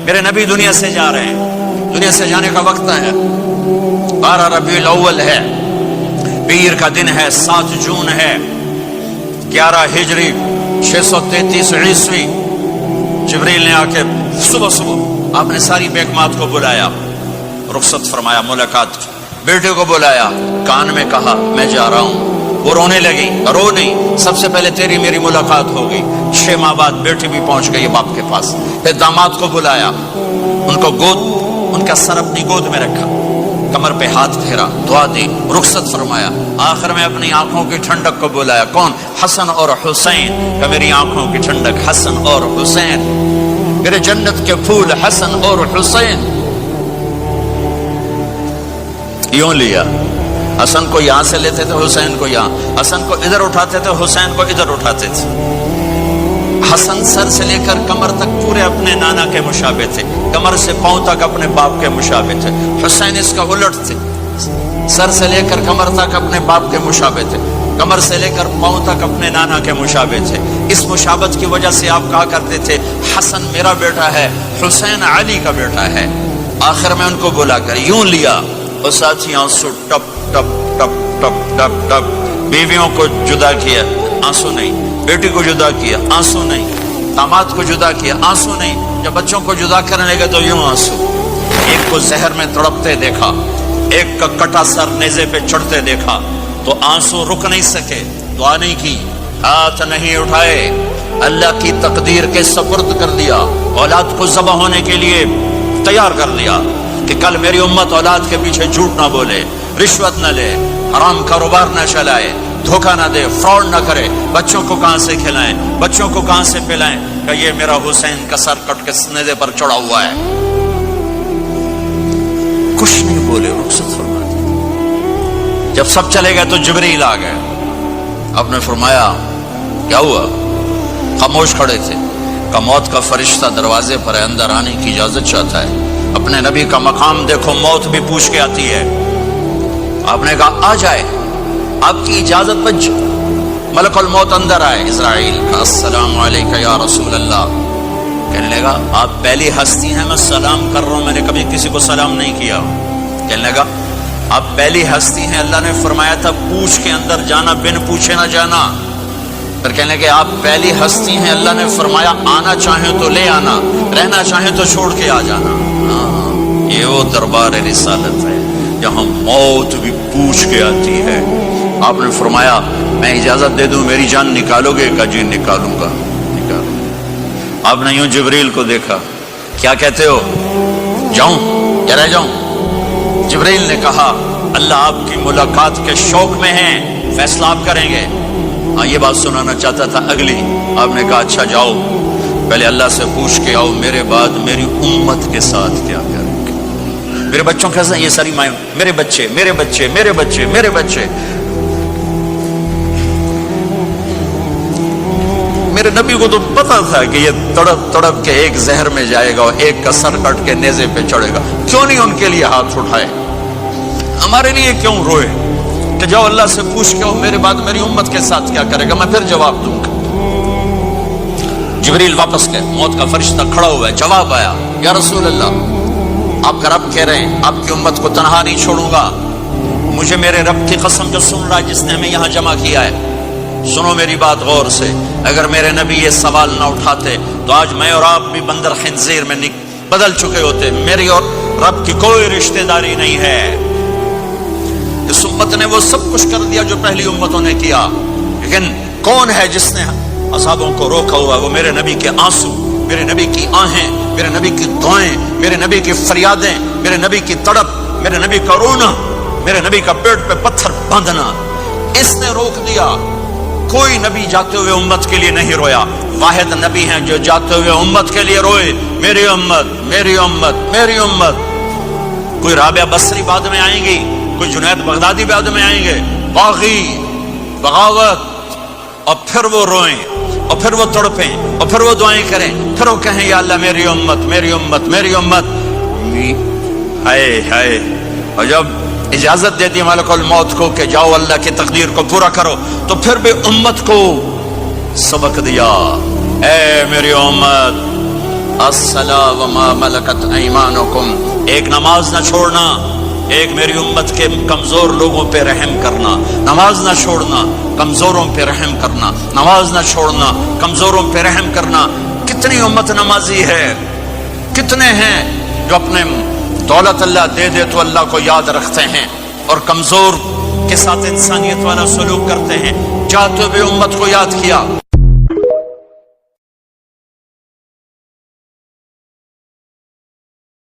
میرے نبی دنیا سے جا رہے ہیں، دنیا سے جانے کا وقت ہے، 12 ربیع الاول ہے، پیر کا دن ہے، 7 جون ہے، 11 ہجری 633 عیسوی۔ جبریل نے آ کے صبح صبح آپ نے ساری بیگمات کو بلایا، رخصت فرمایا، ملاقات کی، بیٹے کو بلایا، کان میں کہا میں جا رہا ہوں۔ وہ رونے لگی، رو نہیں، سب سے پہلے تیری میری ملاقات ہو گئی۔ 6 ماہ بعد بیٹی بھی پہنچ گئی باپ کے پاس۔ پھر داماد کو بلایا، ان کو ان کا سر اپنی گود میں رکھا، کمر پہ ہاتھ پھیرا، دعا دی، رخصت فرمایا۔ آخر میں اپنی آنکھوں کی ٹھنڈک کو بلایا، کون؟ حسن اور حسین، کہ میری آنکھوں کی ٹھنڈک حسن اور حسین، میرے جنت کے پھول حسن اور حسین۔ یوں لیا، حسن کو یہاں سے لیتے تھے، حسین کو یہاں، حسن کو ادھر اٹھاتے تھے، حسین کو ادھر اٹھاتے تھے۔ حسن سر سے لے کر کمر تک پورے اپنے نانا کے مشابہ تھے، کمر سے پاؤں تک اپنے باپ کے مشابہ تھے۔ حسین اس کا الٹ تھے، سر سے لے کر کمر تک اپنے باپ کے مشابہ تھے، کمر سے لے کر پاؤں تک اپنے نانا کے مشابہ تھے۔ اس مشابہت کی وجہ سے آپ کہا کرتے تھے حسن میرا بیٹا ہے، حسین علی کا بیٹا ہے۔ آخر میں ان کو بلا کر یوں لیا، اور ساتھ ہی آنسو ٹپ ٹپ ٹپ ٹپ ٹپ ٹپ۔ بیویوں کو جدا کیا، آنسو نہیں، بیٹی کو جدا کیا، آنسو نہیں، داماد کو جدا کیا، آنسو نہیں، جب بچوں کو جدا کرنے لگے تو یوں آنسو۔ ایک کو زہر میں تڑپتے دیکھا، ایک کا کٹا سر نیزے پہ چڑھتے دیکھا تو آنسو رک نہیں سکے، دعا نہیں کی، ہاتھ نہیں اٹھائے، اللہ کی تقدیر کے سپرد کر دیا، اولاد کو ذبح ہونے کے لیے تیار کر لیا کہ کل میری امت اولاد کے پیچھے جھوٹ نہ بولے، رشوت نہ لے، حرام کاروبار نہ چلائے، دھوکہ نہ دے، فراڈ نہ کرے، بچوں کو کہاں سے کھلائیں، بچوں کو کہاں سے پلائیں، کہ یہ میرا حسین کا سر کٹ کے نیزے پر چڑھا ہوا ہے۔ کچھ نہیں بولے، رخصت فرما دی۔ جب سب چلے گئے تو جبریل آ گئے، آپ نے فرمایا کیا ہوا؟ خاموش کھڑے تھے، کہ موت کا فرشتہ دروازے پر ہے، اندر آنے کی اجازت چاہتا ہے۔ اپنے نبی کا مقام دیکھو، موت بھی پوچھ کے آتی ہے۔ آپ نے کہا آ جائے، آپ کی اجازت پر ملک الموت اندر آئے۔ اسرائیل کا السلام علیکہ یا رسول اللہ، کہنے لگا آپ پہلی ہستی ہیں، میں سلام کر رہا ہوں، میں نے کبھی کسی کو سلام نہیں کیا۔ کہنے لگا آپ پہلی ہستی ہیں، اللہ نے فرمایا تھا پوچھ کے اندر جانا، بن پوچھے نہ جانا۔ پھر کہنے لگے آپ پہلی ہستی ہیں، اللہ نے فرمایا آنا چاہیں تو لے آنا، رہنا چاہیں تو چھوڑ کے آ جانا۔ یہ وہ دربار رسالت ہے جہاں موت بھی پوچھ کے آتی ہے۔ آپ نے فرمایا میں اجازت دے دوں میری جان نکالو گے؟ کہا جی نکالوں گا، نکالوں گا۔ آپ نے یوں جبریل کو دیکھا، کیا کہتے ہو؟ جاؤں یا رہ جاؤں؟ جبریل نے کہا اللہ آپ کی ملاقات کے شوق میں ہیں، فیصلہ آپ کریں گے۔ ہاں یہ بات سنانا چاہتا تھا اگلی۔ آپ نے کہا اچھا جاؤ، پہلے اللہ سے پوچھ کے آؤ میرے بعد میری امت کے ساتھ کیا کریں گے، میرے بچوں کے ساتھ۔ یہ ساری مائیں میرے بچے میرے بچے میرے بچے میرے بچے۔ میرے نبی کو تو پتا تھا کہ یہ تڑپ تڑپ کے ایک زہر میں جائے گا اور ایک کا سر کٹ کے نیزے پہ چڑھے گا، کیوں نہیں ان کے لیے ہاتھ اٹھائے؟ ہمارے لیے کیوں روئے؟ کہ جاؤ اللہ سے پوچھ کے ہو میرے بعد میری امت کے ساتھ کیا کرے گا، میں پھر جواب دوں گا۔ جبریل واپس گئے، موت کا فرشتہ کھڑا ہوا ہے، جواب آیا یا رسول اللہ آپ کا رب کہہ رہے ہیں آپ کی امت کو تنہا نہیں چھوڑوں گا۔ مجھے میرے رب کی قسم جو سن رہا ہے جس نے ہمیں یہاں جمع کیا ہے، سنو میری بات غور سے، اگر میرے نبی یہ سوال نہ اٹھاتے تو آج میں اور آپ بھی بندر خنزیر میں بدل چکے ہوتے۔ میری اور رب کی کوئی رشتہ داری نہیں ہے۔ اس امت نے وہ سب کچھ کر دیا جو پہلی امتوں نے کیا، لیکن کون ہے جس نے اصحابوں کو روکا ہوا؟ وہ میرے نبی کے آنسو، میرے نبی کی آہیں، میرے نبی کی دعائیں، میرے نبی کی فریادیں، میرے نبی کی تڑپ، میرے نبی کا رونا، میرے نبی کا پیٹ پہ پتھر باندھنا، اس نے روک دیا۔ کوئی نبی جاتے ہوئے امت کے لیے نہیں رویا، واحد نبی ہیں جو جاتے ہوئے امت کے لیے روئے، میری امت میری امت میری امت۔ کوئی رابعہ بصری بعد میں آئیں گی، کوئی جنید بغدادی بعد میں آئیں گے، باغی بغاوت، اور پھر وہ روئیں اور پھر وہ تڑپیں اور پھر وہ دعائیں کریں، پھر وہ کہیں یا اللہ میری امت میری امت میری امت۔ ہائے ہائے، اور جب اجازت دیتی ملک الموت کو کہ جاؤ اللہ کی تقدیر کو پورا کرو، تو پھر بھی امت کو سبق دیا، اے میری امت الصلاۃ وما ملکت ایمانکم، ایک نماز نہ چھوڑنا، ایک میری امت کے کمزور لوگوں پہ رحم کرنا، نماز نہ چھوڑنا، کمزوروں پہ رحم کرنا، نماز نہ چھوڑنا، کمزوروں پہ رحم کرنا۔ کتنی امت نمازی ہے، کتنے ہیں جو اپنے دولت اللہ دے دے تو اللہ کو یاد رکھتے ہیں اور کمزور کے ساتھ انسانیت والا سلوک کرتے ہیں، چاہتے ہوئے امت کو یاد کیا۔